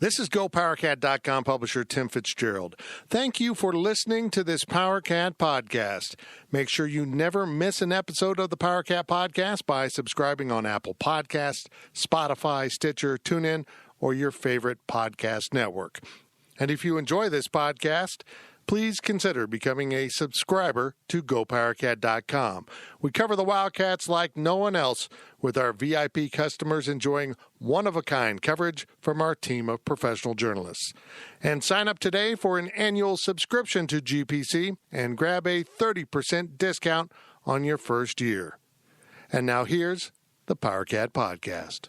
This is GoPowercat.com publisher Tim Fitzgerald. Thank you for listening to this Powercat podcast. Make sure you never miss an episode of the Powercat podcast by subscribing on Apple Podcasts, Spotify, Stitcher, TuneIn, or your favorite podcast network. And if you enjoy this podcast, please consider becoming a subscriber to GoPowercat.com. We cover the Wildcats like no one else, with our VIP customers enjoying one-of-a-kind coverage from our team of professional journalists. And sign up today for an annual subscription to GPC and grab a 30% discount on your first year. And now here's the Powercat Podcast.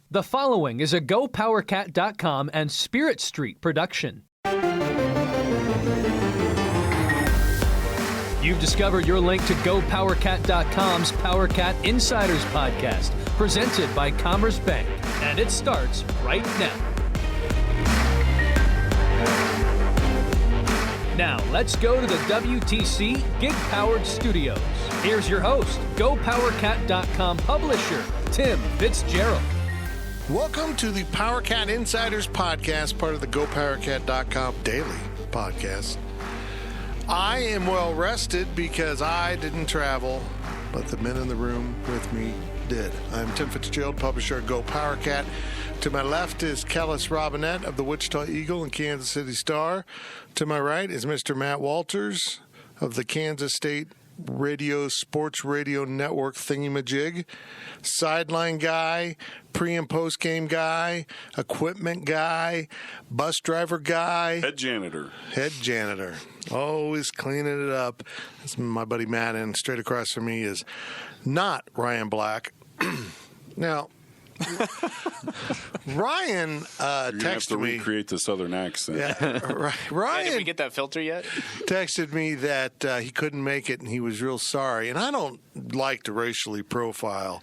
The following is a GoPowercat.com and Spirit Street production. You've discovered your link to GoPowercat.com's Powercat Insiders Podcast, presented by Commerce Bank, and it starts right now. Now, let's go to the WTC Gig-Powered Studios. Here's your host, GoPowercat.com publisher, Tim Fitzgerald. Welcome to the Powercat Insiders Podcast, part of the GoPowercat.com daily podcast. I am well rested because I didn't travel, but the men in the room with me did. I'm Tim Fitzgerald, publisher of GoPowercat. To my left is Kellis Robinett of the Wichita Eagle and Kansas City Star. To my right is Mr. Matt Walters of the Kansas State Sports Radio Network thingy-majig. Sideline guy, pre- and post-game guy, equipment guy, bus driver guy. Head janitor. Always cleaning it up. That's my buddy Matt, and straight across from me is not Ryan Black. Now, Ryan texted me. Have to recreate the Southern accent. Yeah, Ryan. Did we get that filter yet? Texted me that he couldn't make it and he was real sorry. And I don't like to racially profile,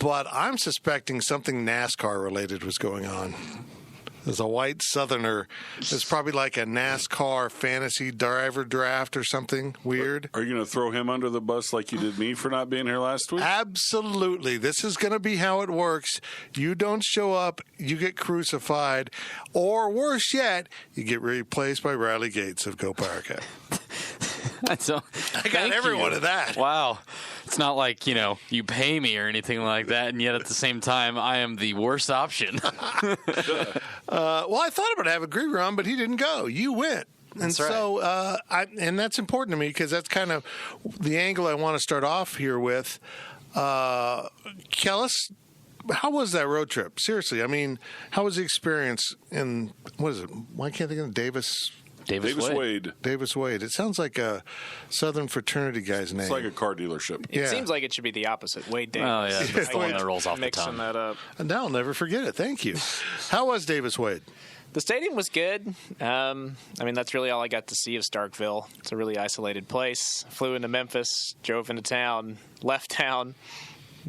but I'm suspecting something NASCAR related was going on. There's a white Southerner. It's probably like a NASCAR fantasy driver draft or something weird. Are you going to throw him under the bus like you did me for not being here last week? Absolutely. This is going to be how it works. You don't show up, you get crucified, or worse yet, you get replaced by Riley Gates of GoPowercat. So, I got every one of that. Wow. It's not like, you pay me or anything like that, and yet at the same time, I am the worst option. Well, I thought about having Grieger on, but he didn't go. You went. And that's right. So, and that's important to me because that's kind of the angle I want to start off here with. Kellis, how was that road trip? Seriously, I mean, how was the experience in, what is it? Why can't I think of Davis Wade. Davis Wade. It sounds like a Southern fraternity guy's name. It's like a car dealership. It seems like it should be the opposite. Wade Davis. Oh, yeah. That's the one that rolls off the tongue. Mixing that up. And I'll never forget it. Thank you. How was Davis Wade? The stadium was good. That's really all I got to see of Starkville. It's a really isolated place. Flew into Memphis, drove into town, left town.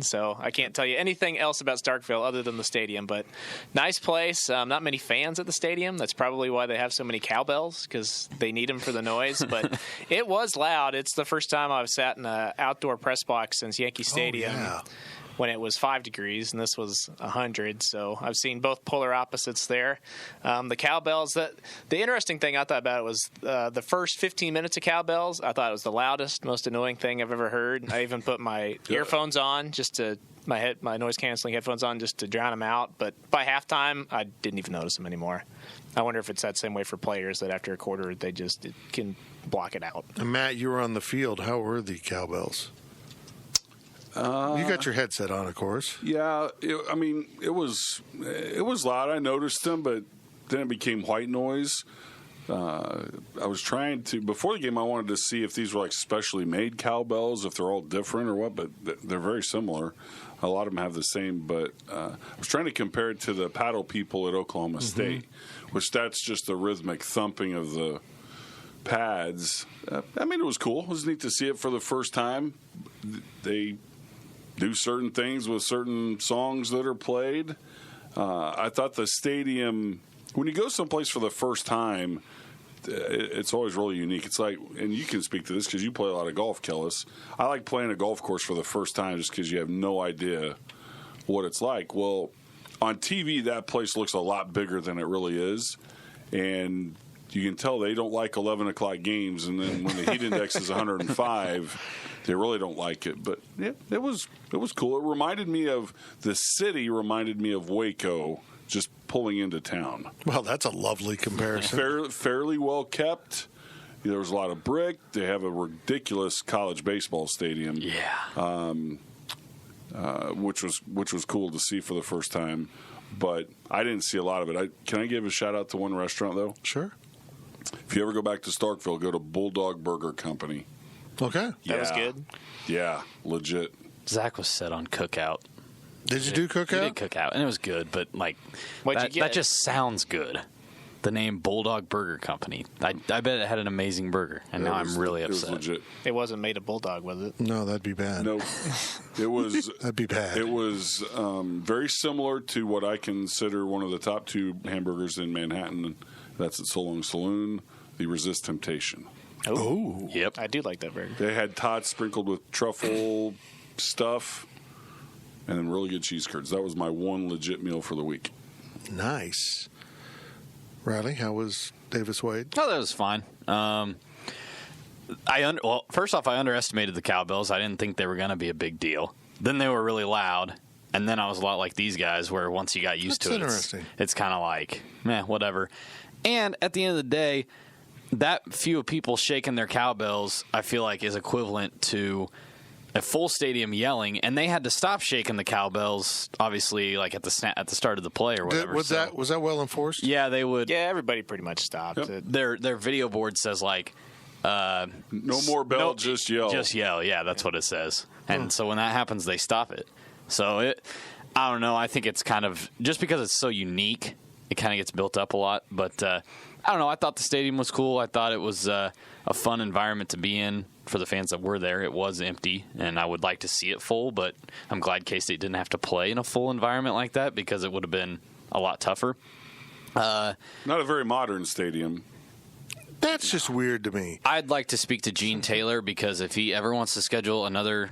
So I can't tell you anything else about Starkville other than the stadium, but nice place. Not many fans at the stadium. That's probably why they have so many cowbells, because they need them for the noise. But it was loud. It's the first time I've sat in an outdoor press box since Yankee Stadium. Oh, yeah. When it was 5 degrees, and this was 100. So I've seen both polar opposites there. The cowbells, the interesting thing I thought about it was the first 15 minutes of cowbells, I thought it was the loudest, most annoying thing I've ever heard. I even put my earphones on, my noise-canceling headphones on just to drown them out. But by halftime, I didn't even notice them anymore. I wonder if it's that same way for players, that after a quarter, they just can block it out. And Matt, you were on the field. How were the cowbells? You got your headset on, of course. Yeah, it was loud. I noticed them, but then it became white noise. I was trying to, before the game, I wanted to see if these were like specially made cowbells, if they're all different or what, but they're very similar. A lot of them have the same, but I was trying to compare it to the paddle people at Oklahoma State, which that's just the rhythmic thumping of the pads. It was cool. It was neat to see it for the first time. They do certain things with certain songs that are played. I thought the stadium, when you go someplace for the first time, it's always really unique. It's like, and you can speak to this because you play a lot of golf, Kellis. I like playing a golf course for the first time just because you have no idea what it's like. Well, on TV, that place looks a lot bigger than it really is. And you can tell they don't like 11 o'clock games. And then when the heat index is 105, they really don't like it. But yeah, it was cool. It reminded me of the city, reminded me of Waco, just pulling into town. Well, that's a lovely comparison. Fairly well kept. There was a lot of brick. They have a ridiculous college baseball stadium. Yeah. Which was cool to see for the first time. But I didn't see a lot of it. Can I give a shout-out to one restaurant, though? Sure. If you ever go back to Starkville, go to Bulldog Burger Company. Okay. That was good. Yeah, legit. Zach was set on Cookout. Did you do He Cookout? did Cookout, and it was good, but What'd you get? that just sounds good. The name Bulldog Burger Company. I bet it had an amazing burger, and now I'm really upset. It was legit. It wasn't made of bulldog, was it? No, that'd be bad. No, it was. That'd be bad. It was very similar to what I consider one of the top 2 hamburgers in Manhattan. That's at So Long Saloon, the Resist Temptation. Oh. Yep. I do like that burger. They had tots sprinkled with truffle stuff and then really good cheese curds. That was my one legit meal for the week. Nice. Riley, how was Davis Wade? Oh, that was fine. First off, I underestimated the Cowbells. I didn't think they were going to be a big deal. Then they were really loud, and then I was a lot like these guys, where once you got used to it, it's kind of like, meh, whatever. And at the end of the day, that few people shaking their cowbells, I feel like, is equivalent to a full stadium yelling, and they had to stop shaking the cowbells, obviously, like at the start of the play or whatever. Was that well enforced? Yeah, they would. Yeah, everybody pretty much stopped. Yep. Their video board says like, no more bell, just yell. Just yell. Yeah, that's what it says. And so when that happens, they stop it. So I don't know. I think it's kind of just because it's so unique, it kind of gets built up a lot. But I don't know. I thought the stadium was cool. I thought it was a fun environment to be in for the fans that were there. It was empty, and I would like to see it full, but I'm glad K-State didn't have to play in a full environment like that because it would have been a lot tougher. Not a very modern stadium. That's just weird to me. I'd like to speak to Gene Taylor because if he ever wants to schedule another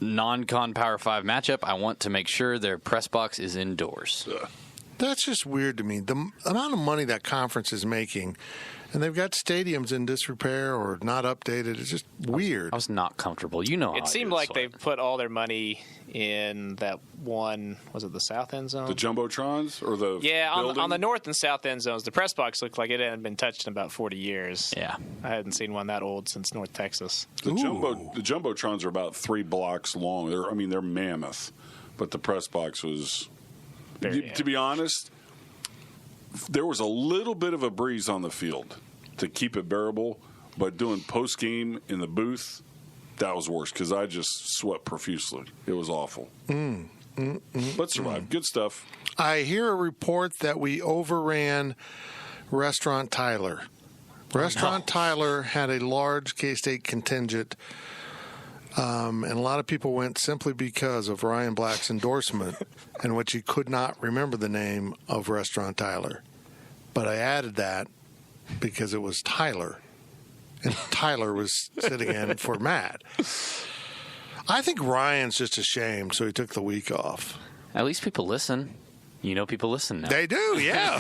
non-con Power 5 matchup, I want to make sure their press box is indoors. That's just weird to me. The amount of money that conference is making, and they've got stadiums in disrepair or not updated, it's just weird. I was not comfortable. You know how It seemed like they've put all their money in that one, was it the south end zone? The Jumbotrons or the on the north and south end zones. The press box looked like it hadn't been touched in about 40 years. Yeah. I hadn't seen one that old since North Texas. The Jumbotrons are about 3 blocks long. They're mammoth, but the press box was. To be honest, there was a little bit of a breeze on the field to keep it bearable, but doing post game in the booth, that was worse because I just sweat profusely. It was awful. But survived. Good stuff. I hear a report that we overran Restaurant Tyler. Restaurant Tyler had a large K-State contingent, and a lot of people went simply because of Ryan Black's endorsement, in which he could not remember the name of Restaurant Tyler. But I added that because it was Tyler, and Tyler was sitting in for Matt. I think Ryan's just ashamed, so he took the week off. At least people listen. You know people listen now. They do, yeah.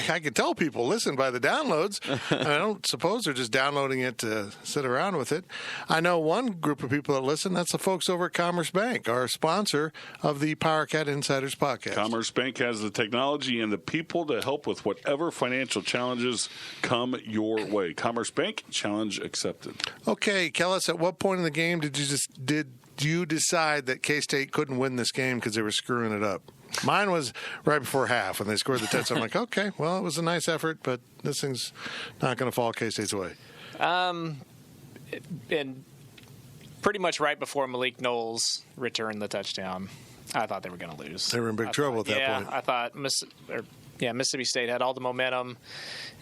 I can tell people listen by the downloads. I don't suppose they're just downloading it to sit around with it. I know one group of people that listen. That's the folks over at Commerce Bank, our sponsor of the Powercat Insiders Podcast. Commerce Bank has the technology and the people to help with whatever financial challenges come your way. Commerce Bank, challenge accepted. Okay, Kellis, at what point in the game did you decide that K-State couldn't win this game because they were screwing it up? Mine was right before half when they scored the touchdown. I'm like, okay, well, it was a nice effort, but this thing's not going to fall K-State's way. And pretty much right before Malik Knowles returned the touchdown, I thought they were going to lose. They were in big trouble at that point. Yeah, I thought Mississippi State had all the momentum,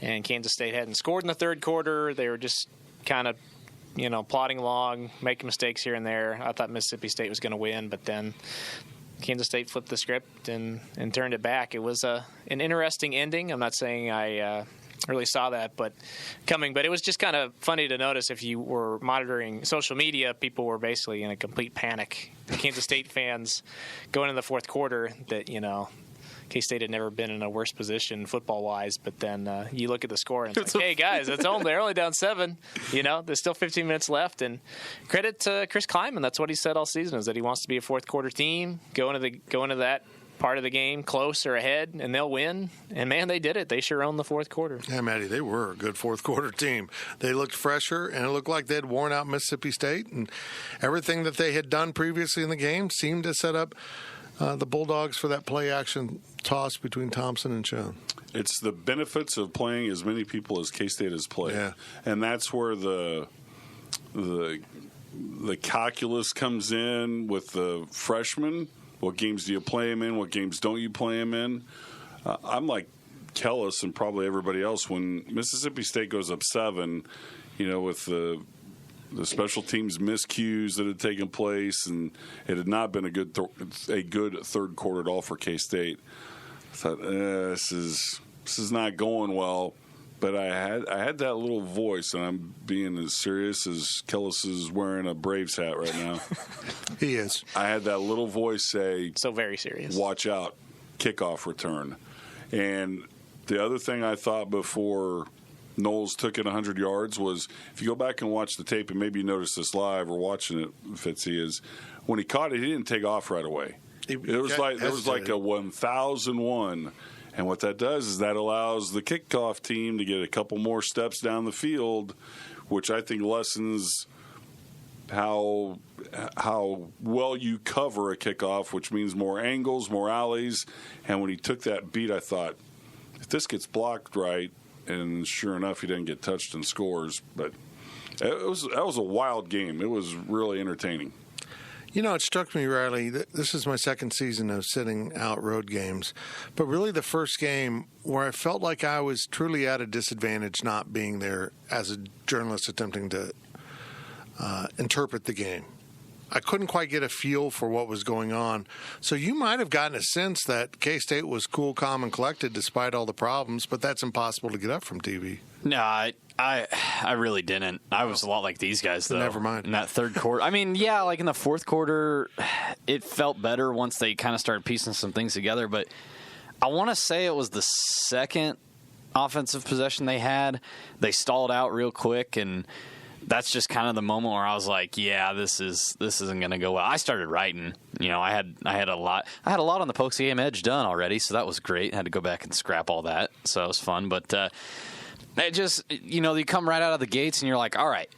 and Kansas State hadn't scored in the third quarter. They were just kind of, plodding along, making mistakes here and there. I thought Mississippi State was going to win, but then Kansas State flipped the script and turned it back. It was an interesting ending. I'm not saying I really saw that coming, but it was just kind of funny to notice if you were monitoring social media, people were basically in a complete panic. Kansas State fans going in the fourth quarter that, K-State had never been in a worse position football-wise, but then you look at the score and it's like, hey, guys, they're only down 7. There's still 15 minutes left. And credit to Chris Kleiman. That's what he said all season, is that he wants to be a fourth-quarter team, go into that part of the game close or ahead, and they'll win. And, man, they did it. They sure owned the fourth quarter. Yeah, Maddie, they were a good fourth-quarter team. They looked fresher, and it looked like they had worn out Mississippi State. And everything that they had done previously in the game seemed to set up the Bulldogs for that play-action toss between Thompson and Schoen. It's the benefits of playing as many people as K-State has played. Yeah. And that's where the calculus comes in with the freshmen. What games do you play them in? What games don't you play them in? I'm like Kellis and probably everybody else. When Mississippi State goes up 7, with the special teams miscues that had taken place, and it had not been a good third quarter at all for K-State. I thought, this is not going well. But I had that little voice, and I'm being as serious as Kellis is wearing a Braves hat right now. He is. I had that little voice say, so very serious. Watch out, kickoff return. And the other thing I thought before Knowles took it 100 yards was, if you go back and watch the tape, and maybe you notice this live or watching it, Fitzy, is when he caught it, he didn't take off right away. It was like a 1001. And what that does is that allows the kickoff team to get a couple more steps down the field, which I think lessens how well you cover a kickoff, which means more angles, more alleys. And when he took that beat, I thought, if this gets blocked right, and sure enough, he didn't get touched and scores. But that was a wild game. It was really entertaining. It struck me, Riley, this is my second season of sitting out road games, but really the first game where I felt like I was truly at a disadvantage not being there as a journalist attempting to interpret the game. I couldn't quite get a feel for what was going on. So you might have gotten a sense that K-State was cool, calm, and collected despite all the problems, but that's impossible to get up from TV. No, I really didn't. I was a lot like these guys, though. Never mind. In that third quarter. I mean, yeah, like in the fourth quarter, it felt better once they kind of started piecing some things together. But I want to say it was the second offensive possession they had. They stalled out real quick, and that's just kind of the moment where I was like, yeah, this isn't going to go well. I started writing. I had a lot on the Pokes Game Edge done already, so that was great. I had to go back and scrap all that, so it was fun. But it just, you come right out of the gates and you're like, all right,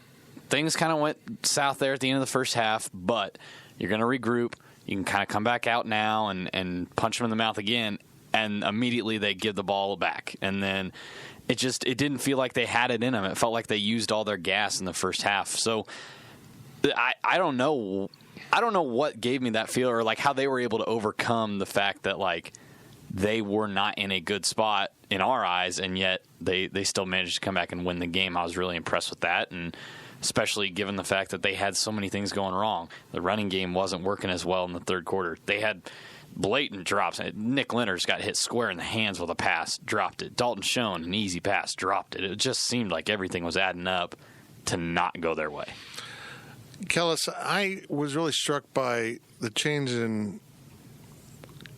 things kind of went south there at the end of the first half, but you're going to regroup. You can kind of come back out now and punch them in the mouth again, and immediately they give the ball back. And then it didn't feel like they had it in them. It felt like they used all their gas in the first half. So I don't know what gave me that feel, or like how they were able to overcome the fact that like they were not in a good spot in our eyes, and yet they still managed to come back and win the game. I was really impressed with that, and especially given the fact that they had so many things going wrong. The running game wasn't working as well in the third quarter. They had blatant drops. Nick Leonard's got hit square in the hands with a pass, dropped it. Dalton Schoen, an easy pass, dropped it. It just seemed like everything was adding up to not go their way. Kellis, I was really struck by the change in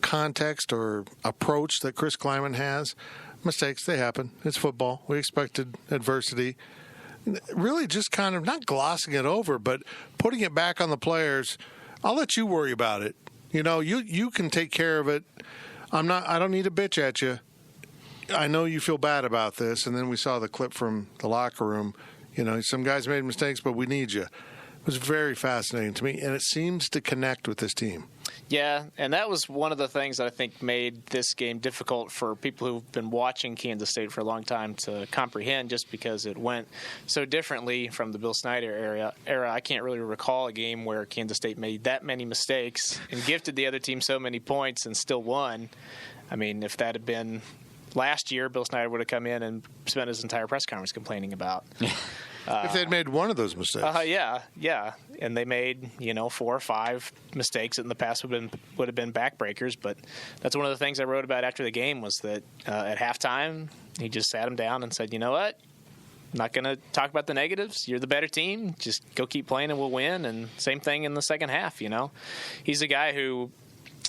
context or approach that Chris Kleiman has. Mistakes, they happen. It's football. We expected adversity. Really just kind of not glossing it over, but putting it back on the players. I'll let you worry about it. You can take care of it. I don't need to bitch at you. I know you feel bad about this. And then we saw the clip from the locker room. Some guys made mistakes, but we need you. It was very fascinating to me, and it seems to connect with this team. Yeah, and that was one of the things that I think made this game difficult for people who've been watching Kansas State for a long time to comprehend, just because it went so differently from the Bill Snyder era. I can't really recall a game where Kansas State made that many mistakes and gifted the other team so many points and still won. I mean, if that had been last year, Bill Snyder would have come in and spent his entire press conference complaining about If they'd made one of those mistakes. Yeah. And they made, 4 or 5 mistakes that in the past would have been backbreakers. But that's one of the things I wrote about after the game was that at halftime, he just sat him down and said, you know what? I'm not going to talk about the negatives. You're the better team. Just go keep playing and we'll win. And same thing in the second half, He's a guy who,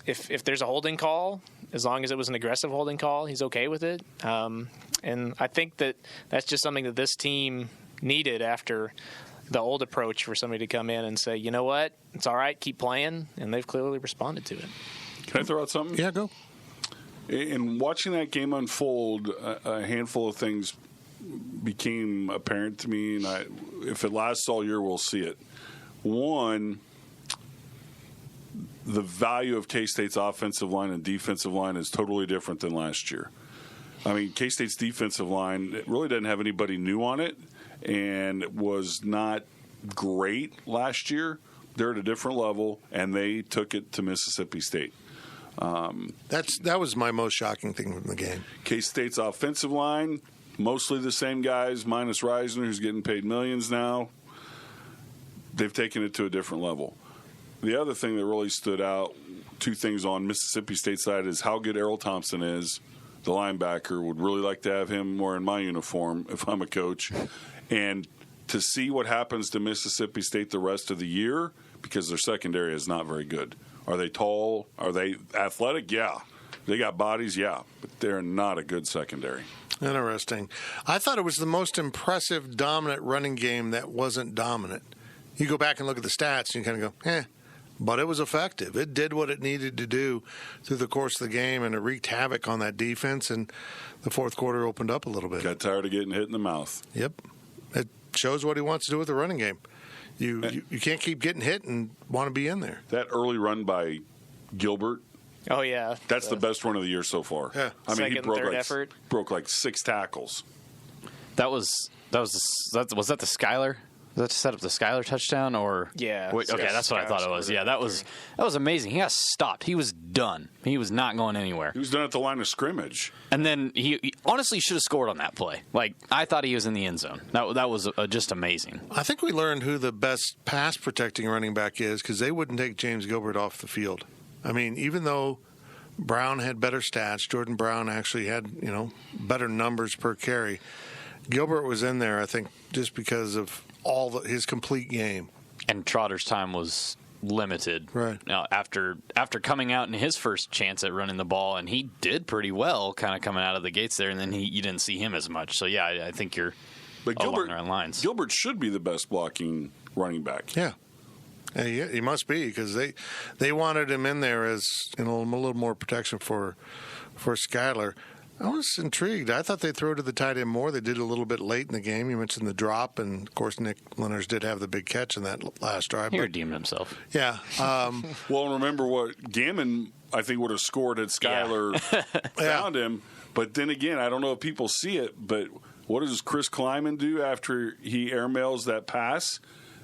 if there's a holding call, as long as it was an aggressive holding call, he's okay with it. And I think that's just something that this team needed after the old approach for somebody to come in and say, you know what, it's all right, keep playing, and they've clearly responded to it. Can I throw out something? Yeah, go. In watching that game unfold, a handful of things became apparent to me, and if it lasts all year, we'll see it. One, the value of K-State's offensive line and defensive line is totally different than last year. I mean, K-State's defensive line, it really doesn't have anybody new on it, and was not great last year. They're at a different level, and they took it to Mississippi State. That was my most shocking thing from the game. K-State's offensive line, mostly the same guys, minus Reisner, who's getting paid millions now. They've taken it to a different level. The other thing that really stood out, 2 things on Mississippi State side, is how good Errol Thompson is. The linebacker, would really like to have him wearing my uniform if I'm a coach. And to see what happens to Mississippi State the rest of the year, because their secondary is not very good. Are they tall? Are they athletic? Yeah. They got bodies? Yeah. But they're not a good secondary. Interesting. I thought it was the most impressive, dominant running game that wasn't dominant. You go back and look at the stats, and you kind of go, but it was effective. It did what it needed to do through the course of the game, and it wreaked havoc on that defense, and the fourth quarter opened up a little bit. Got tired of getting hit in the mouth. Yep. It shows what he wants to do with the running game. You can't keep getting hit and want to be in there. That early run by Gilbert. Oh, yeah. That's the best run of the year so far. Yeah. I mean, he broke like 6 tackles. Was that the Skyler? Was that to set up the Skyler touchdown, or okay, that's what I thought it was. Yeah, that was amazing. He got stopped. He was done. He was not going anywhere. He was done at the line of scrimmage. And then he honestly should have scored on that play. Like, I thought he was in the end zone. That was just amazing. I think we learned who the best pass protecting running back is, because they wouldn't take James Gilbert off the field. I mean, even though Brown had better stats, Jordan Brown actually had better numbers per carry. Gilbert was in there, I think, just because of his complete game. And Trotter's time was limited. Right. After coming out in his first chance at running the ball, and he did pretty well kind of coming out of the gates there, and then you didn't see him as much. So, yeah, I think you're along the right lines. Gilbert should be the best blocking running back. Yeah. He must be, because they wanted him in there as a little more protection for Skyler. I was intrigued. I thought they'd throw to the tight end more. They did a little bit late in the game. You mentioned the drop, and, of course, Nick Lenners did have the big catch in that last drive. He redeemed himself. Yeah. Well, remember what Gammon, I think, would have scored had Skyler found him. But then again, I don't know if people see it, but what does Chris Kleiman do after he airmails that pass?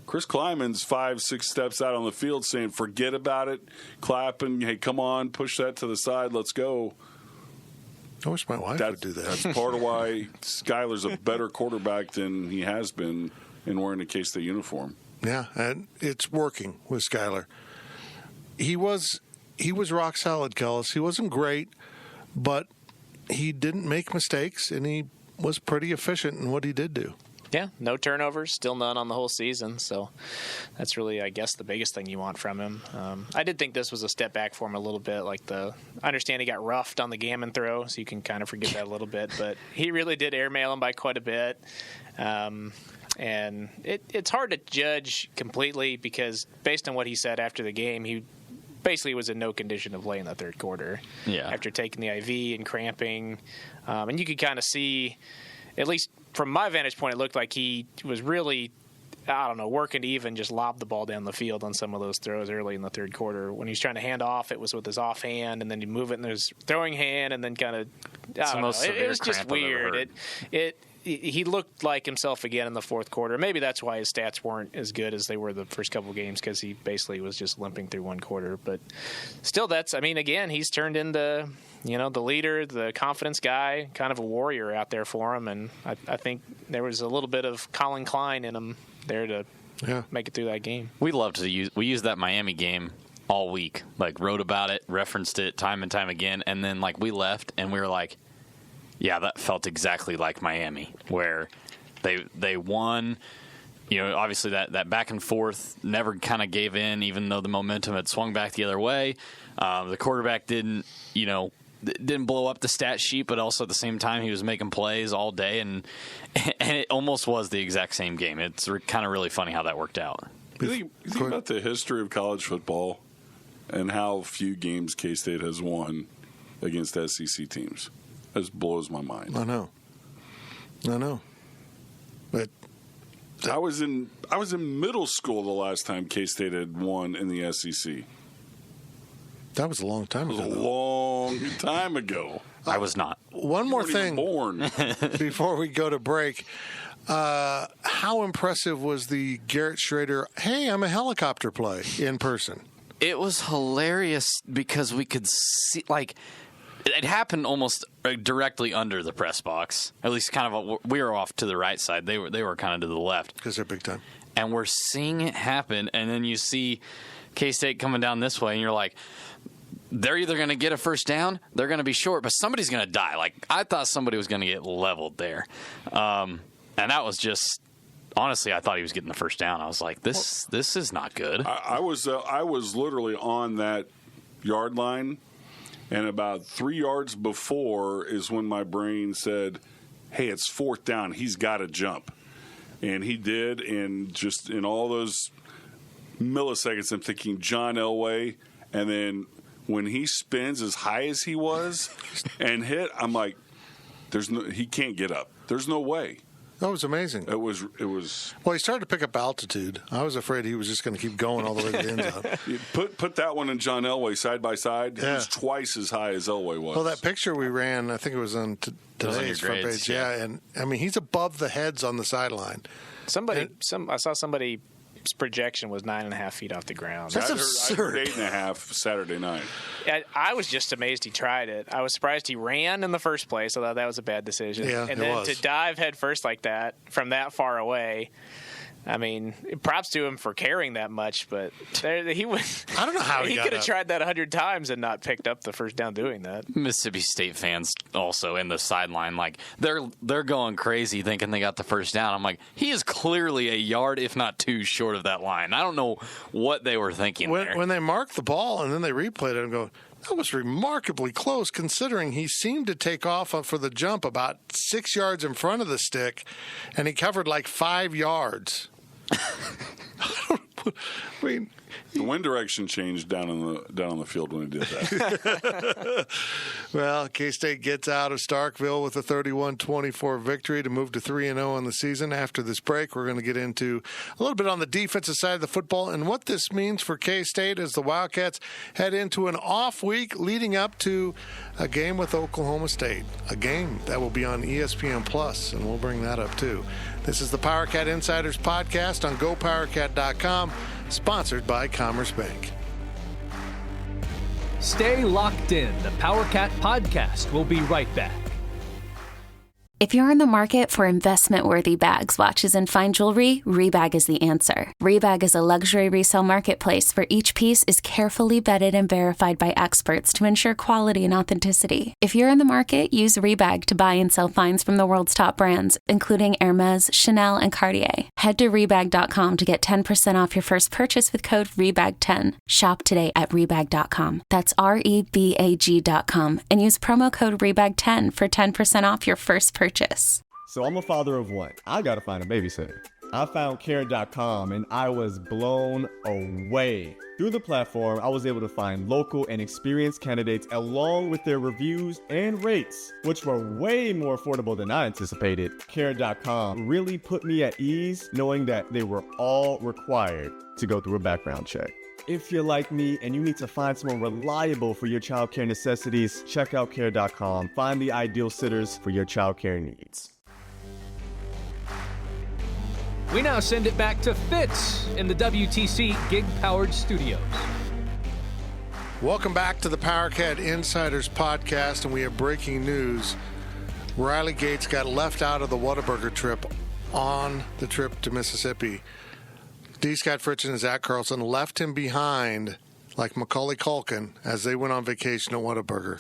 Chris Kleiman's 5-6 steps out on the field saying, forget about it, clapping, hey, come on, push that to the side, let's go. I wish my wife would do that. That's part of why Skyler's a better quarterback than he has been in wearing a K-State uniform. Yeah, and it's working with Skyler. He was rock solid, Kellis. He wasn't great, but he didn't make mistakes, and he was pretty efficient in what he did do. Yeah, no turnovers, still none on the whole season. So that's really, I guess, the biggest thing you want from him. I did think this was a step back for him a little bit. I understand he got roughed on the Gammon throw, so you can kind of forget that a little bit. But he really did airmail him by quite a bit. And it's hard to judge completely, because based on what he said after the game, he basically was in no condition to play in the third quarter. Yeah. After taking the IV and cramping. And you could kind of see, at least from my vantage point, it looked like he was really, working to even just lob the ball down the field on some of those throws early in the third quarter. When he was trying to hand off, it was with his offhand, and then he'd move it in his throwing hand, and then kind of, it was just weird. he looked like himself again in the fourth quarter. Maybe that's why his stats weren't as good as they were the first couple of games, because he basically was just limping through one quarter. But still, again, he's turned into, the leader, the confidence guy, kind of a warrior out there for him. And I think there was a little bit of Colin Klein in him there to make it through that game. We used that Miami game all week, wrote about it, referenced it time and time again. And then we left and we were like, yeah, that felt exactly like Miami, where they won. Obviously that back and forth never kind of gave in, even though the momentum had swung back the other way. The quarterback didn't blow up the stat sheet, but also at the same time he was making plays all day, and it almost was the exact same game. It's kind of really funny how that worked out. You think about the history of college football and how few games K-State has won against SEC teams. It just blows my mind. I know. But I was in middle school the last time K-State had won in the SEC. That was a long time ago. It was a long time ago. I was not. One more thing born. before we go to break. How impressive was the Garrett Schrader, hey, I'm a helicopter play in person? It was hilarious because we could see, it happened almost directly under the press box. At least we were off to the right side. They were kind of to the left. Because they're big time. And we're seeing it happen, and then you see K-State coming down this way, and you're like, they're either going to get a first down, they're going to be short, but somebody's going to die. I thought somebody was going to get leveled there. And that was just, honestly, I thought he was getting the first down. I was like, this is not good. I was literally on that yard line, and about 3 yards before is when my brain said, hey, it's fourth down. He's got to jump. And he did, and just in all those milliseconds, I'm thinking John Elway. And then when he spins as high as he was and hit, I'm like, he can't get up. There's no way. That was amazing. It was. Well, he started to pick up altitude. I was afraid he was just going to keep going all the way to the end zone. Put that one and John Elway side by side. Yeah. He was twice as high as Elway was. Well, that picture we ran, I think it was on today's front page. Yeah, and I mean, he's above the heads on the sideline. I saw somebody's projection was 9.5 feet off the ground. That's absurd. I heard 8.5 Saturday night. I was just amazed he tried it. I was surprised he ran in the first place. I thought that was a bad decision. Yeah, and then to dive head first like that from that far away. I mean, props to him for carrying that much, but he was. I don't know how he could have tried that 100 times and not picked up the first down doing that. Mississippi State fans also in the sideline, they're going crazy thinking they got the first down. I'm like, he is clearly a yard, if not two, short of that line. I don't know what they were thinking there. When they marked the ball and then they replayed it and go, that was remarkably close, considering he seemed to take off for the jump about 6 yards in front of the stick, and he covered 5 yards. The wind direction changed down on the field when he did that. Well, K-State gets out of Starkville with a 31-24 victory to move to 3-0 on the season. After this break, we're going to get into a little bit on the defensive side of the football and what this means for K-State as the Wildcats head into an off week leading up to a game with Oklahoma State, a game that will be on ESPN Plus, and we'll bring that up too. This is the Powercat Insiders Podcast on GoPowercat.com, sponsored by Commerce Bank. Stay locked in. The Powercat Podcast will be right back. If you're in the market for investment-worthy bags, watches, and fine jewelry, Rebag is the answer. Rebag is a luxury resale marketplace where each piece is carefully vetted and verified by experts to ensure quality and authenticity. If you're in the market, use Rebag to buy and sell finds from the world's top brands, including Hermes, Chanel, and Cartier. Head to Rebag.com to get 10% off your first purchase with code REBAG10. Shop today at Rebag.com. That's REBAG.com. And use promo code REBAG10 for 10% off your first purchase. So I'm a father of one. I gotta find a babysitter. I found Care.com and I was blown away. Through the platform, I was able to find local and experienced candidates along with their reviews and rates, which were way more affordable than I anticipated. Care.com really put me at ease knowing that they were all required to go through a background check. If you're like me and you need to find someone reliable for your childcare necessities, check out Care.com. Find the ideal sitters for your childcare needs. We now send it back to Fitz in the WTC gig-powered studios. Welcome back to the Powercat Insiders Podcast, and we have breaking news. Riley Gates got left out of the Whataburger trip on the trip to Mississippi. D. Scott Fritchen and Zach Carlson left him behind like Macaulay Culkin as they went on vacation at Whataburger.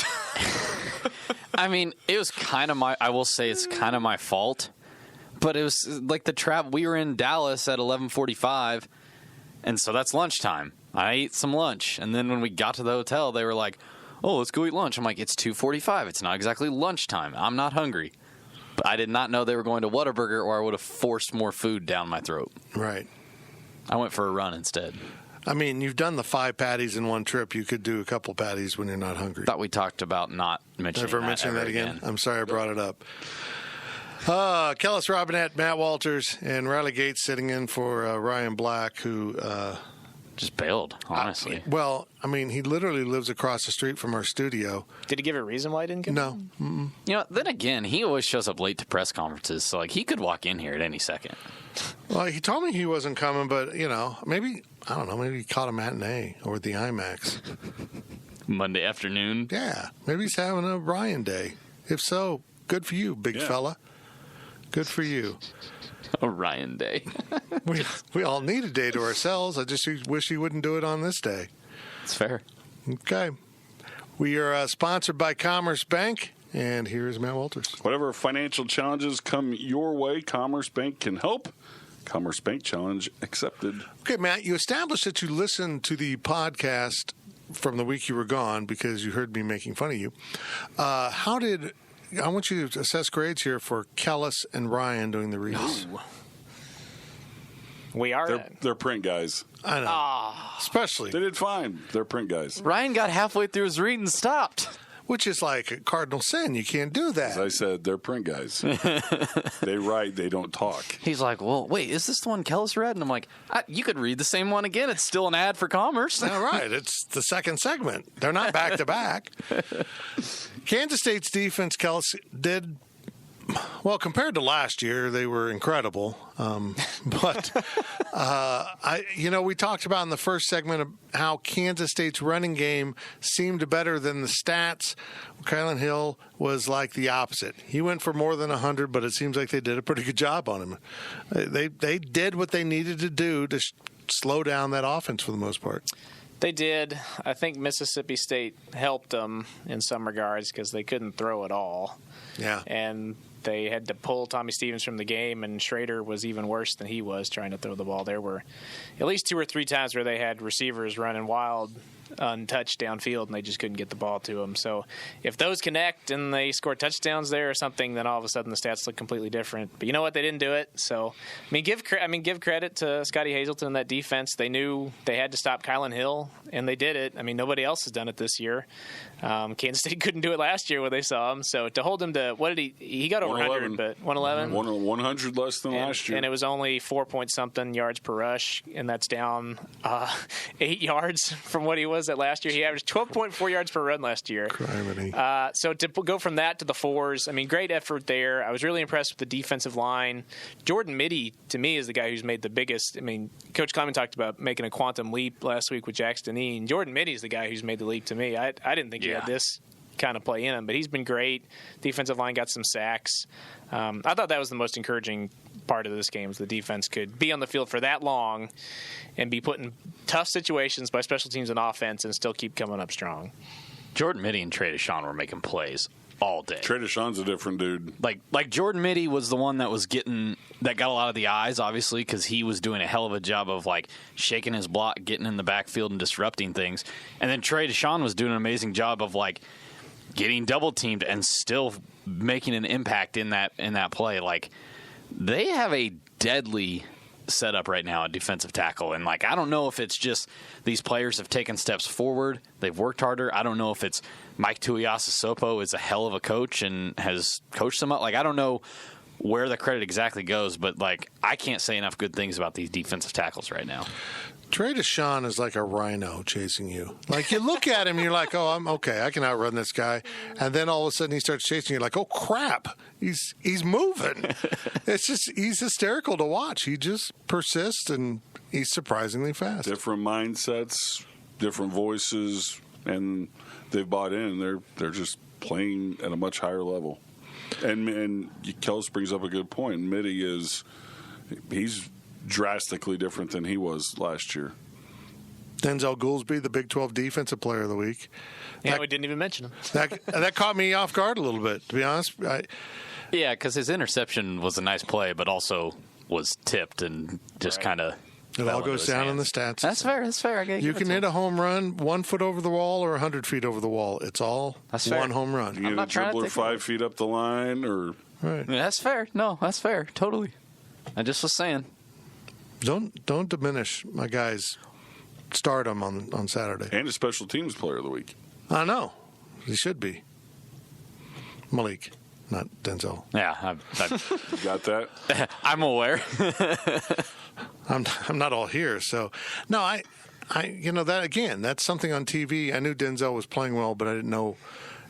I mean, it was kind of I will say it's kind of my fault, but it was like the travel. We were in Dallas at 11:45, and so that's lunchtime. I ate some lunch, and then when we got to the hotel, they were like, "Oh, let's go eat lunch." I'm like, "It's 2:45. It's not exactly lunchtime. I'm not hungry." But I did not know they were going to Whataburger, or I would have forced more food down my throat. Right. I went for a run instead. I mean, you've done the 5 patties in one trip. You could do a couple patties when you're not hungry. Thought we talked about not mentioning that again. I'm sorry I brought it up. Kellis Robinett, Matt Walters, and Riley Gates sitting in for Ryan Black, who... just bailed, honestly. He literally lives across the street from our studio. Did he give a reason why he didn't come? No. You know, then again, he always shows up late to press conferences, so he could walk in here at any second. Well, he told me he wasn't coming, but maybe he caught a matinee over at the IMAX. Monday afternoon. Yeah, maybe he's having a Ryan day. If so, good for you, big fella. Good for you. Orion Day. we all need a day to ourselves. I just wish he wouldn't do it on this day. It's fair. Okay. We are sponsored by Commerce Bank, and here's Matt Walters. Whatever financial challenges come your way, Commerce Bank can help. Commerce Bank challenge accepted. Okay, Matt, you established that you listened to the podcast from the week you were gone because you heard me making fun of you. I want you to assess grades here for Kellis and Ryan doing the reads. No. We are. They're print guys. I know. Especially. They did fine. They're print guys. Ryan got halfway through his read and stopped. Which is like a cardinal sin. You can't do that. As I said, they're print guys. They write, they don't talk. He's like, well, wait, is this the one Kellis read? And I'm like, you could read the same one again. It's still an ad for Commerce. All right. It's the second segment. They're not back to back. Kansas State's defense, Kellis, did... Well, compared to last year, they were incredible. But we talked about in the first segment of how Kansas State's running game seemed better than the stats. Kylan Hill was like the opposite. He went for more than 100, but it seems like they did a pretty good job on him. They did what they needed to do to slow down that offense for the most part. They did. I think Mississippi State helped them in some regards because they couldn't throw at all. Yeah. And they had to pull Tommy Stevens from the game, and Schrader was even worse than he was trying to throw the ball. There were at least 2 or 3 times where they had receivers running wild, untouched downfield, and they just couldn't get the ball to them. So if those connect and they score touchdowns there or something, then all of a sudden the stats look completely different. But you know what? They didn't do it. So give credit to Scotty Hazelton and that defense. They knew they had to stop Kylan Hill, and they did it. Nobody else has done it this year. Kansas State couldn't do it last year when they saw him. So to hold him to, what did he got over 100, but 111? 100 less than last year. And it was only 4-point-something yards per rush, and that's down 8 yards from what he was at last year. He averaged 12.4 yards per run last year. So to go from that to the 4s, great effort there. I was really impressed with the defensive line. Jordan Mitty, to me, is the guy who's made the biggest. Coach Kleiman talked about making a quantum leap last week with Jackson Dean. Jordan Mitty is the guy who's made the leap to me. I didn't think he had this kind of play in him, but he's been great. Defensive line got some sacks. I thought that was the most encouraging part of this game, is the defense could be on the field for that long and be put in tough situations by special teams and offense and still keep coming up strong. Jordan Mitty and Trey Deshawn were making plays all day. Trey Deshawn's a different dude. Like Jordan Mitty was the one that got a lot of the eyes, obviously, because he was doing a hell of a job of shaking his block, getting in the backfield and disrupting things. And then Trey Deshawn was doing an amazing job of getting double teamed and still making an impact in that play. They have a deadly setup right now at defensive tackle, and I don't know if it's just these players have taken steps forward, they've worked harder. I don't know if it's Mike Tuiasosopo is a hell of a coach and has coached them up. I don't know where the credit exactly goes, but, like, I can't say enough good things about these defensive tackles right now. Trey Deshawn is like a rhino chasing you. Like, you look at him, you're like, oh, I'm okay. I can outrun this guy. And then all of a sudden he starts chasing you. Like, oh, crap. He's moving. It's just, he's hysterical to watch. He just persists, and he's surprisingly fast. Different mindsets, different voices, and they've bought in. They're just playing at a much higher level. And Kels brings up a good point. Mitty he's drastically different than he was last year. Denzel Goolsby, the Big 12 Defensive Player of the Week. Yeah, we didn't even mention him. That caught me off guard a little bit, to be honest. Yeah, because his interception was a nice play, but also was tipped and just kind of. It all goes down in the stats. That's fair. You can hit a home run 1 foot over the wall or 100 feet over the wall. It's all one home run. You get a dribbler 5 feet up the line, or right. Yeah, that's fair. No, that's fair. Totally. I just was saying. Don't diminish my guy's stardom on Saturday. And a special teams player of the week. I know. He should be. Malik, not Denzel. Yeah. You got that? I'm aware. I'm not all here, so no. I that again. That's something on TV. I knew Denzel was playing well, but I didn't know.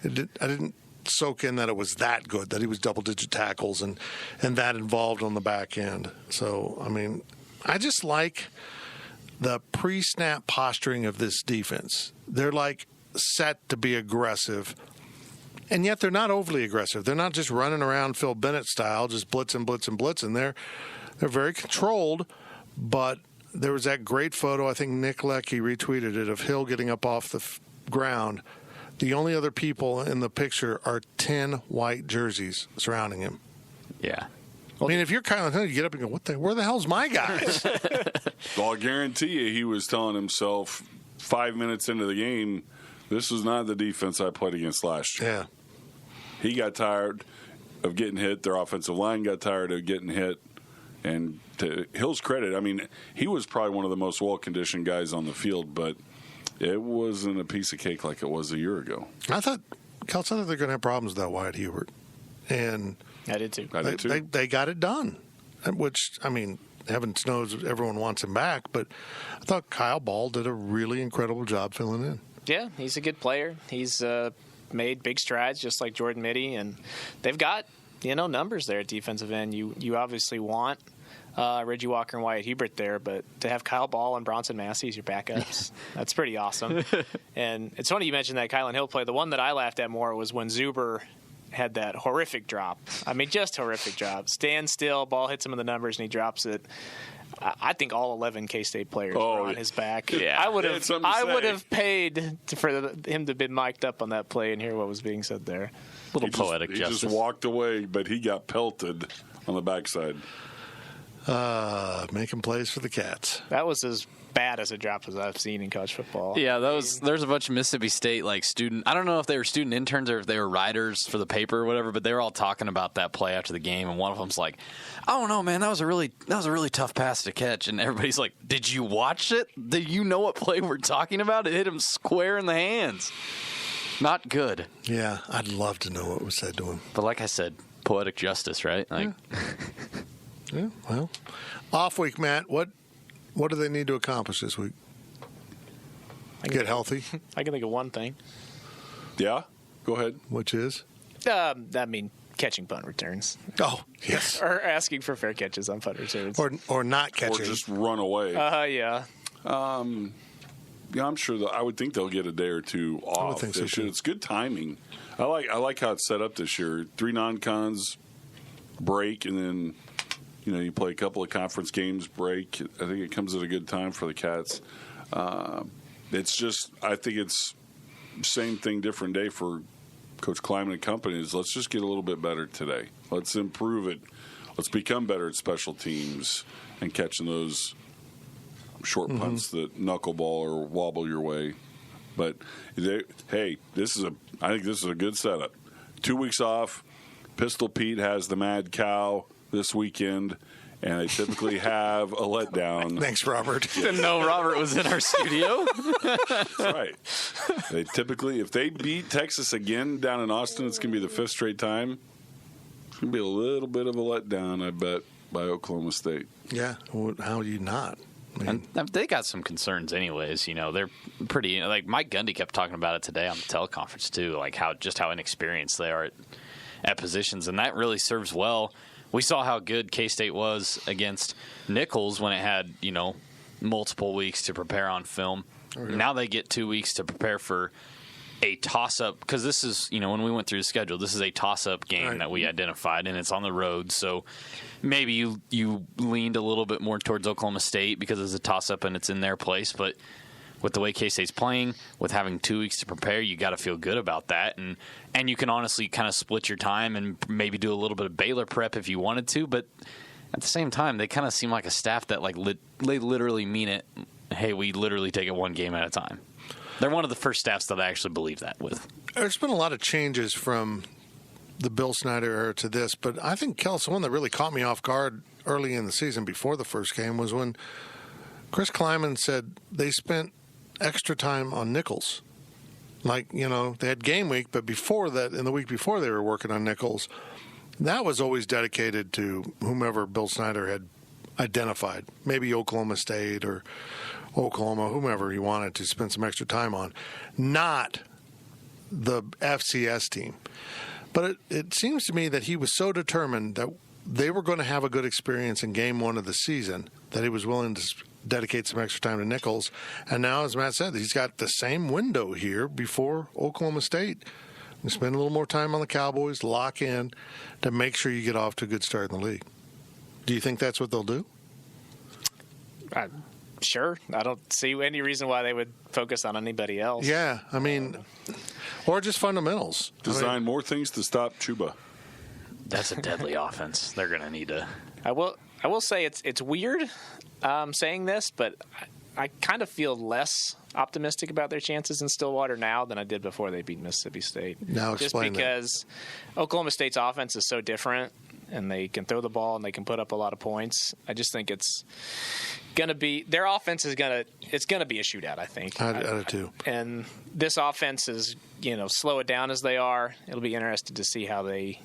I didn't soak in that it was that good. That he was double-digit tackles and that involved on the back end. So I mean, I just like the pre-snap posturing of this defense. They're like set to be aggressive. And yet they're not overly aggressive. They're not just running around Phil Bennett style, just blitzing. They're very controlled, but there was that great photo, I think Nick Leckie retweeted it, of Hill getting up off the ground. The only other people in the picture are 10 white jerseys surrounding him. Yeah. I mean, if you're Kylan Hill, you get up and go, where the hell's my guys? Well, I'll guarantee you he was telling himself 5 minutes into the game, this was not the defense I played against last year. Yeah. He got tired of getting hit. Their offensive line got tired of getting hit. And to Hill's credit, I mean, he was probably one of the most well-conditioned guys on the field, but it wasn't a piece of cake like it was a year ago. I thought they're going to have problems with that Wyatt Hubert. And I did too. They got it done, which, I mean, heaven knows everyone wants him back, but I thought Kyle Ball did a really incredible job filling in. Yeah, he's a good player. He's made big strides just like Jordan Mitty, and they've got numbers there at defensive end. You obviously want Reggie Walker and Wyatt Hubert there, but to have Kyle Ball and Bronson Massey as your backups, that's pretty awesome. And it's funny you mentioned that Kylan Hill play. The one that I laughed at more was when Zuber had that horrific drop. I mean, just horrific drop. Stand still, ball hits him in the numbers, and he drops it. I think all 11 K-State players were on his back. Yeah. I would have paid for him to be mic'd up on that play and hear what was being said there. Little poetic justice. He just walked away, but he got pelted on the backside. Making plays for the Cats. That was as bad as a drop as I've seen in college football. Yeah, there's a bunch of Mississippi State student. I don't know if they were student interns or if they were writers for the paper or whatever, but they were all talking about that play after the game, and one of them's like, "I don't know, man, that was a really tough pass to catch." And everybody's like, "Did you watch it? Do you know what play we're talking about? It hit him square in the hands. Not good." Yeah, I'd love to know what was said to him. But like I said, poetic justice, right? Yeah, well, off week, Matt. What do they need to accomplish this week? Get healthy? I can think of one thing. Yeah, go ahead. Which is? Catching punt returns. Oh, yes. Or asking for fair catches on punt returns. Or not catching. Or just run away. Yeah. Yeah, I'm sure I would think they'll get a day or two off. I would think so too. It's good timing. I like how it's set up this year. 3 non-cons, break, and then you play a couple of conference games, break. I think it comes at a good time for the Cats. It's just, I think it's same thing, different day for Coach Kleiman and company. Is let's just get a little bit better today. Let's improve it. Let's become better at special teams and catching those short punts that knuckleball or wobble your way. But I think this is a good setup. 2 weeks off. Pistol Pete has the Mad Cow this weekend, and they typically have a letdown. Thanks, Robert. Didn't know Robert was in our studio. That's right. They typically, if they beat Texas again down in Austin, it's going to be the 5th straight time. It'll be a little bit of a letdown, I bet, by Oklahoma State. Yeah, how do you not? And they got some concerns anyways. They're pretty, like Mike Gundy kept talking about it today on the teleconference too, like how inexperienced they are at positions, and that really serves well. We saw how good K-State was against Nichols when it had, multiple weeks to prepare on film. Okay. Now they get 2 weeks to prepare for a toss-up, because this is, when we went through the schedule, this is a toss-up game that we identified, and it's on the road, so maybe you leaned a little bit more towards Oklahoma State because it's a toss-up and it's in their place, but with the way K-State's playing, with having 2 weeks to prepare, you got to feel good about that, and you can honestly kind of split your time and maybe do a little bit of Baylor prep if you wanted to, but at the same time, they kind of seem like a staff that they literally mean it. Hey, we literally take it one game at a time. They're one of the first staffs that I actually believe that with. There's been a lot of changes from the Bill Snyder era to this, but I think, Kels, the one that really caught me off guard early in the season before the first game was when Chris Kleiman said they spent extra time on Nichols. Like, they had game week, but before that, in the week before they were working on Nichols, that was always dedicated to whomever Bill Snyder had identified, maybe Oklahoma State or Oklahoma, whomever he wanted to spend some extra time on, not the FCS team. But it seems to me that he was so determined that they were going to have a good experience in game one of the season that he was willing to dedicate some extra time to Nichols. And now, as Matt said, he's got the same window here before Oklahoma State. You spend a little more time on the Cowboys, lock in to make sure you get off to a good start in the league. Do you think that's what they'll do? Sure. I don't see any reason why they would focus on anybody else. Yeah, I mean, or just fundamentals. Design more things to stop Chuba. That's a deadly offense. They're going to need to. I will say it's weird saying this, but I kind of feel less optimistic about their chances in Stillwater now than I did before they beat Mississippi State. Now explain just because Oklahoma State's offense is so different, and they can throw the ball and they can put up a lot of points. I just think it's going to be their offense is going to be a shootout, I think. I do too. And this offense is, slow it down as they are. It'll be interesting to see how they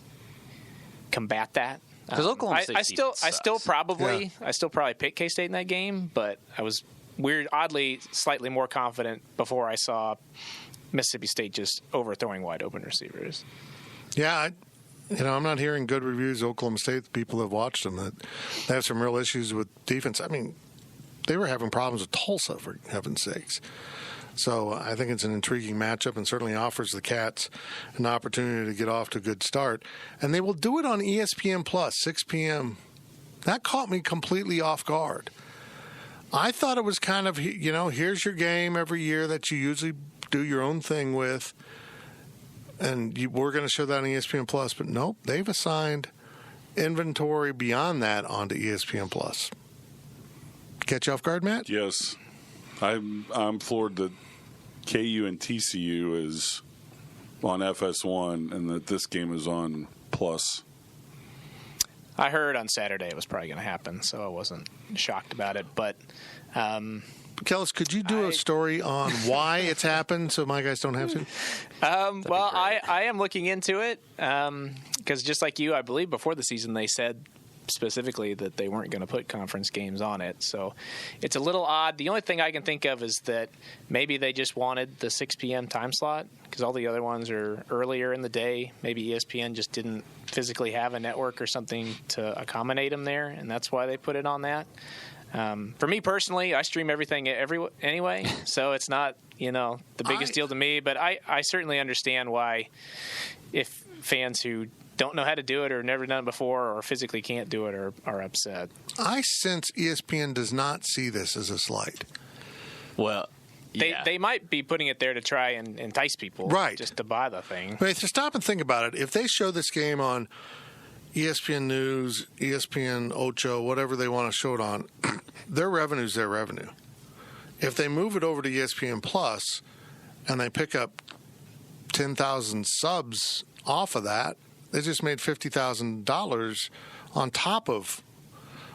combat that. Because Oklahoma State I still probably pick K-State in that game, but I was oddly slightly more confident before I saw Mississippi State just overthrowing wide open receivers. Yeah, I'm not hearing good reviews of Oklahoma State. The people that have watched them, that they have some real issues with defense. I mean, they were having problems with Tulsa, for heaven's sakes. So I think it's an intriguing matchup and certainly offers the Cats an opportunity to get off to a good start. And they will do it on ESPN Plus, 6 p.m. That caught me completely off guard. I thought it was kind of, here's your game every year that you usually do your own thing with, and we're going to show that on ESPN Plus. But nope, they've assigned inventory beyond that onto ESPN Plus. Catch you off guard, Matt? Yes. I'm floored that KU and TCU is on FS1 and that this game is on Plus. I heard on Saturday it was probably going to happen, so I wasn't shocked about it. But Kellis, could you do a story on why it's happened so my guys don't have to? Well, I am looking into it because just like you, I believe before the season they said specifically that they weren't going to put conference games on it. So it's a little odd. The only thing I can think of is that maybe they just wanted the 6 p.m. time slot because all the other ones are earlier in the day. Maybe ESPN just didn't physically have a network or something to accommodate them there, and that's why they put it on that. For me personally, I stream everything anyway, so it's not the biggest deal to me. But I certainly understand why if fans who don't know how to do it or never done it before or physically can't do it are upset. I sense ESPN does not see this as a slight. Well, yeah. They might be putting it there to try and entice people just to buy the thing. But if you stop and think about it, if they show this game on ESPN News, ESPN Ocho, whatever they want to show it on, their revenue is their revenue. If they move it over to ESPN Plus and they pick up 10,000 subs off of that, they just made $50,000 on top of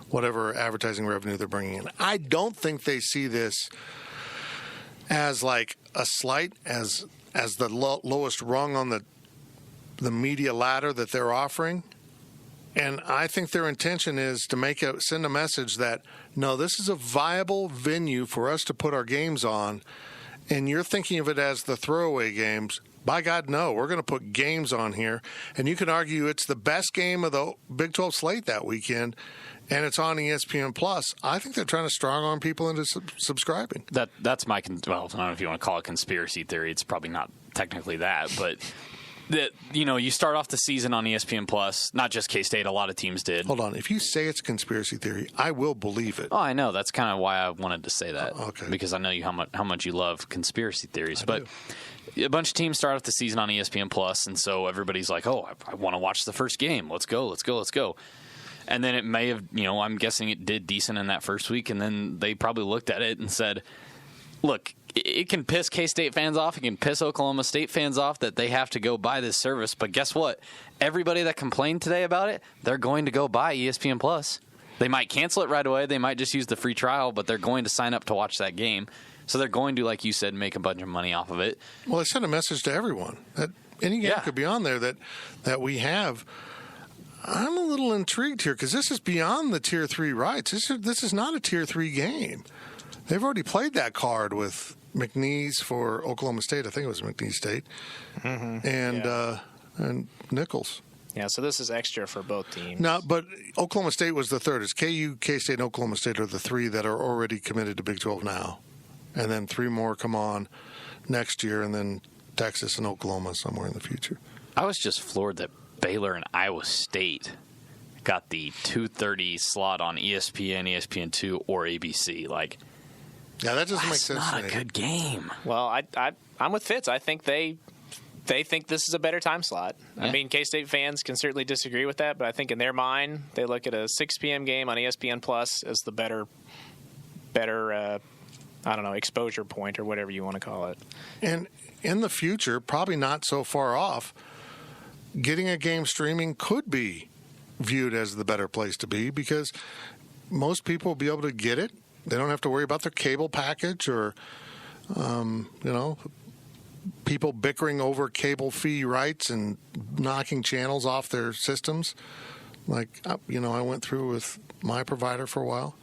whatever advertising revenue they're bringing in. I don't think they see this as like a slight, as the lowest rung on the media ladder that they're offering. And I think their intention is to send a message that, no, this is a viable venue for us to put our games on, and you're thinking of it as the throwaway games. By God, no, we're going to put games on here. And you can argue it's the best game of the Big 12 slate that weekend, and it's on ESPN+. I think they're trying to strong-arm people into subscribing. That's my, well, I don't know if you want to call it conspiracy theory. It's probably not technically that, but... That, you know, you start off the season on ESPN Plus, not just K-State, a lot of teams did. Hold on. If you say it's a conspiracy theory, I will believe it. Oh, I know. That's kind of why I wanted to say that. Okay. Because I know how much you love conspiracy theories. But a bunch of teams start off the season on ESPN Plus, and so everybody's like, oh, I want to watch the first game. Let's go. And then it may have, you know, I'm guessing it did decent in that first week, and then they probably looked at it and said, look, it can piss K-State fans off. It can piss Oklahoma State fans off that they have to go buy this service. But guess what? Everybody that complained today about it, they're going to go buy ESPN Plus. They might cancel it right away. They might just use the free trial, but they're going to sign up to watch that game. So they're going to, like you said, make a bunch of money off of it. Well, they sent a message to everyone that any game could be on there that we have. I'm a little intrigued here because this is beyond the Tier 3 rights. This is not a Tier 3 game. They've already played that card with McNeese for Oklahoma State. I think it was McNeese State. Mm-hmm. And Nichols. Yeah, so this is extra for both teams. No, but Oklahoma State was the third. It's KU, K-State, and Oklahoma State are the three that are already committed to Big 12 now. And then three more come on next year, and then Texas and Oklahoma somewhere in the future. I was just floored that Baylor and Iowa State got the 2:30 slot on ESPN, ESPN2, or ABC. Like, yeah, that doesn't make sense. That's not a good game. Well, I'm with Fitz. I think they think this is a better time slot. Yeah. I mean, K-State fans can certainly disagree with that, but I think in their mind, they look at a 6 p.m. game on ESPN Plus as the better I don't know, exposure point or whatever you want to call it. And in the future, probably not so far off, getting a game streaming could be viewed as the better place to be because most people will be able to get it. They don't have to worry about their cable package or, people bickering over cable fee rights and knocking channels off their systems. Like, I went through with my provider for a while.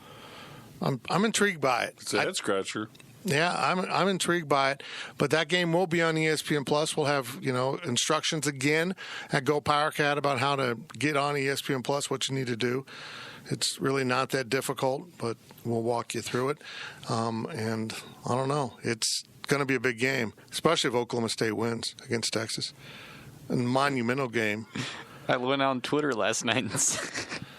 I'm intrigued by it. It's a head scratcher. Yeah, I'm intrigued by it. But that game will be on ESPN Plus. We'll have instructions again at GoPowercat about how to get on ESPN Plus, what you need to do. It's really not that difficult, but we'll walk you through it. And I don't know. It's going to be a big game, especially if Oklahoma State wins against Texas. A monumental game. I went on Twitter last night and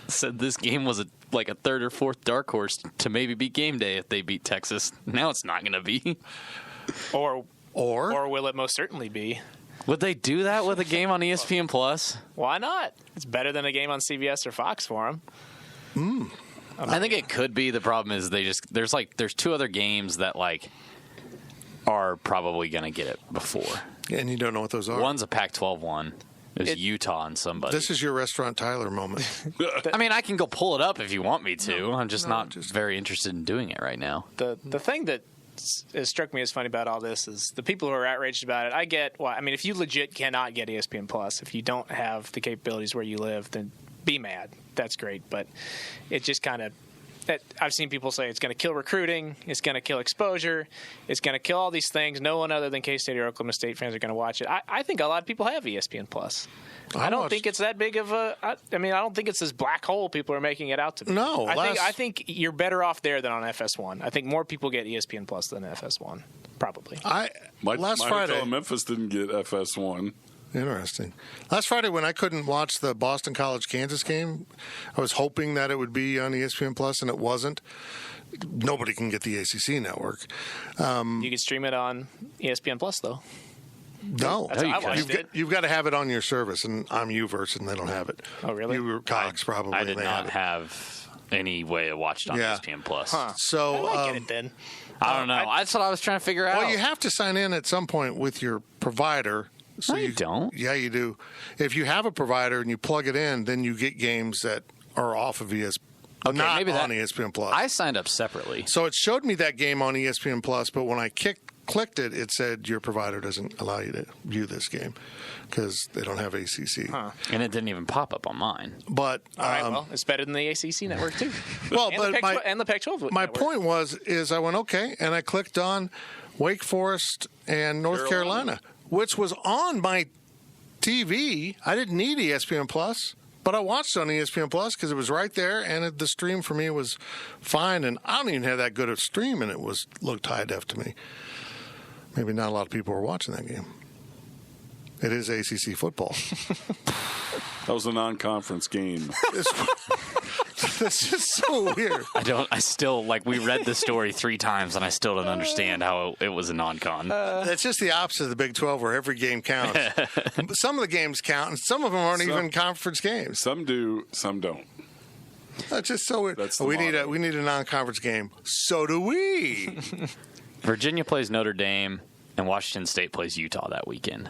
said this game was like a third or fourth dark horse to maybe beat game day if they beat Texas. Now it's not going to be. Or will it most certainly be? Would they do that with a game on ESPN Plus? Why not? It's better than a game on CBS or Fox for them. I think it could be. The problem is there's two other games that are probably going to get it before. And you don't know what those are. One's a Pac-12 one. There's Utah and somebody. This is your Restaurant Tyler moment. I mean, I can go pull it up if you want me to. I'm just not very interested in doing it right now. The thing that has struck me as funny about all this is the people who are outraged about it. I get why. I mean, if you legit cannot get ESPN Plus, if you don't have the capabilities where you live, then be mad. That's great. But it just kind of... I've seen people say it's going to kill recruiting, it's going to kill exposure, it's going to kill all these things. No one other than K-State or Oklahoma State fans are going to watch it. I think a lot of people have ESPN Plus. I don't think it's that big of a. I don't think it's this black hole people are making it out to be. No, I think you're better off there than on FS1. I think more people get ESPN Plus than FS1, probably. Last Friday, Memphis didn't get FS1. Interesting. Last Friday, when I couldn't watch the Boston College-Kansas game, I was hoping that it would be on ESPN Plus, and it wasn't. Nobody can get the ACC network. You can stream it on ESPN Plus, though. No, you've got to have it on your service, and I'm UVerse, and they don't have it. Oh, really? You were Cox, probably. I did not have any way to watch it on ESPN Plus. Huh. So I get it then. I don't know. That's what I was trying to figure out. Well, you have to sign in at some point with your provider. So no, you don't. Yeah, you do. If you have a provider and you plug it in, then you get games that are off of ESPN. Okay, not maybe on ESPN Plus. I signed up separately. So it showed me that game on ESPN Plus, but when I kicked clicked it, it said your provider doesn't allow you to view this game because they don't have ACC. Huh. And it didn't even pop up on mine. But all right, well, it's better than the ACC network too. Well, and but the Pac-12. My point is I went okay, and I clicked on Wake Forest and North Carolina, which was on my TV. I didn't need ESPN Plus. But I watched on ESPN Plus because it was right there, and the stream for me was fine. And I don't even have that good a stream, and it looked high def to me. Maybe not a lot of people were watching that game. It is ACC football. That was a non-conference game. It's just so weird. We read the story 3 times, and I still don't understand how it was a non-con. That's just the opposite of the Big 12, where every game counts. Some of the games count, and some of them aren't even conference games. Some do, some don't. That's just so weird. We need a non-conference game. So do we. Virginia plays Notre Dame, and Washington State plays Utah that weekend.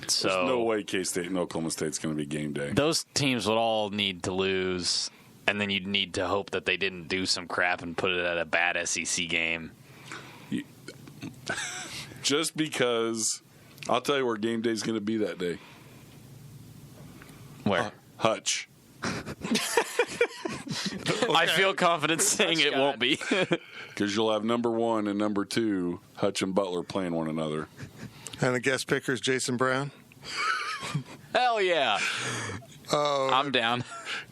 So there's no way K-State and Oklahoma State's going to be game day. Those teams would all need to lose, and then you'd need to hope that they didn't do some crap and put it at a bad SEC game. Just because, I'll tell you where game day is going to be that day. Where? Hutch. I feel confident saying it won't be. Because you'll have number 1 and number 2, Hutch and Butler, playing one another. And the guest picker is Jason Brown. Hell yeah. I'm down.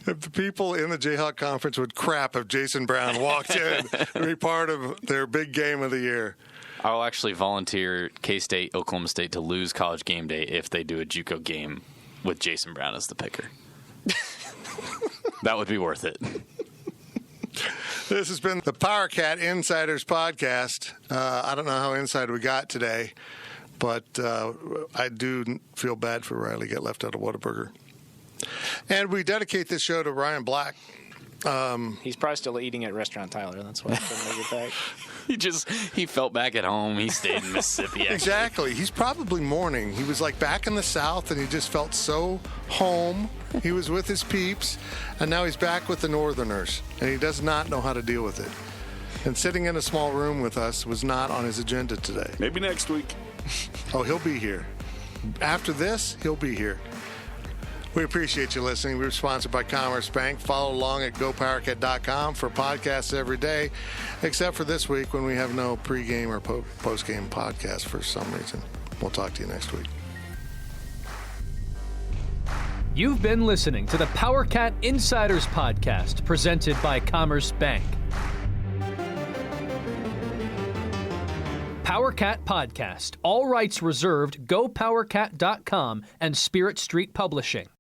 If the people in the Jayhawk Conference would crap if Jason Brown walked in to be part of their big game of the year. I will actually volunteer K-State, Oklahoma State to lose College game day if they do a JUCO game with Jason Brown as the picker. That would be worth it. This has been the Powercat Insiders Podcast. I don't know how inside we got today, but I do feel bad for Riley get left out of Whataburger. And we dedicate this show to Ryan Black. He's probably still eating at Restaurant Tyler. That's why he couldn't make it back. He felt back at home. He stayed in Mississippi. Actually. Exactly. He's probably mourning. He was like back in the South, and he just felt so home. He was with his peeps, and now he's back with the Northerners, and he does not know how to deal with it. And sitting in a small room with us was not on his agenda today. Maybe next week. Oh, he'll be here. After this, he'll be here. We appreciate you listening. We're sponsored by Commerce Bank. Follow along at GoPowercat.com for podcasts every day, except for this week when we have no pregame or postgame podcast for some reason. We'll talk to you next week. You've been listening to the Powercat Insiders Podcast, presented by Commerce Bank. Powercat Podcast. All rights reserved. GoPowercat.com and Spirit Street Publishing.